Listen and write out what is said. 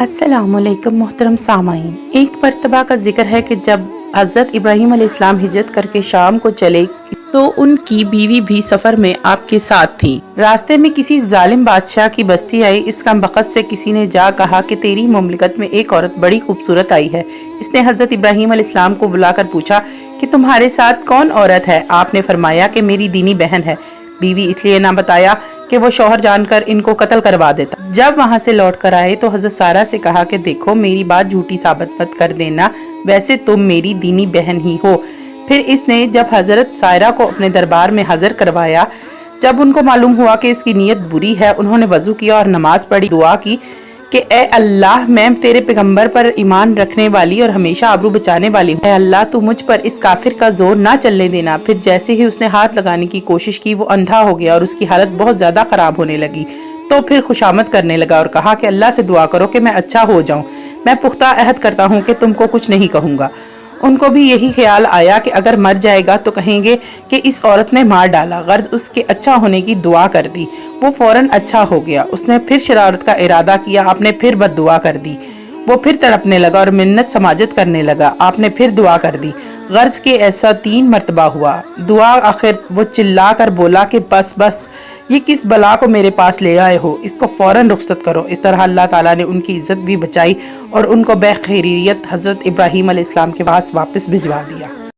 अस्सलाम वालेकुम मोहतरम सामाईन। एक मरतबा का जिक्र है कि जब हज़रत इब्राहीम अलैहिस्सलाम हिजरत करके शाम को चले तो उनकी बीवी भी सफ़र में आपके साथ थी। रास्ते में किसी जालिम बादशाह की बस्ती आई। इस कम बख्त से किसी ने जा कहा कि तेरी मुमलिकत में एक औरत बड़ी खूबसूरत आई है। इसने हज़रत इब्राहीम अलैहिस्सलाम को बुलाकर पूछा कि तुम्हारे साथ कौन औरत है। आपने फरमाया कि मेरी दीनी बहन है। बीवी इसलिए ना बताया कि वो शौहर जानकर इनको कत्ल करवा देता। जब वहां से लौट कर आए तो हजरत सारा से कहा कि देखो मेरी बात झूठी साबित मत कर देना, वैसे तुम मेरी दीनी बहन ही हो। फिर इसने जब हजरत सारा को अपने दरबार में हाजिर करवाया, जब उनको मालूम हुआ कि उसकी नीयत बुरी है, उन्होंने वजू किया और नमाज पढ़ी, दुआ की कि ए अल्लाह, मैं तेरे पैगंबर पर ईमान रखने वाली और हमेशा आबरू बचाने वाली हूँ। ए अल्लाह, तू मुझ पर इस काफिर का जोर ना चलने देना। फिर जैसे ही उसने हाथ लगाने की कोशिश की वो अंधा हो गया और उसकी हालत बहुत ज्यादा खराब होने लगी। तो फिर खुशामद करने लगा और कहा कि अल्लाह से दुआ करो कि मैं अच्छा हो जाऊं। मैं पुख्ता अहद करता हूं कि तुमको कुछ नहीं कहूंगा। उनको भी यही ख्याल आया कि अगर मर जाएगा तो कहेंगे कि इस औरत ने मार डाला, गर्ज उसके अच्छा होने की दुआ कर दी। वो फौरन अच्छा हो गया। उसने फिर शरारत का इरादा किया, आपने फिर बद दुआ कर दी। वो फिर तड़पने लगा और मिन्नत समाजत करने लगा, आपने फिर दुआ कर दी। गर्ज के ऐसा 3 मरतबा हुआ। दुआ आखिर वो चिल्ला कर बोला कि बस बस, ये किस बला को मेरे पास ले आए हो, इसको फौरन रुखसत करो। इस तरह अल्लाह ताला ने उनकी इज्जत भी बचाई और उनको बखैरियत हजरत इब्राहीम अलैहिस्सलाम के पास वापस भिजवा दिया।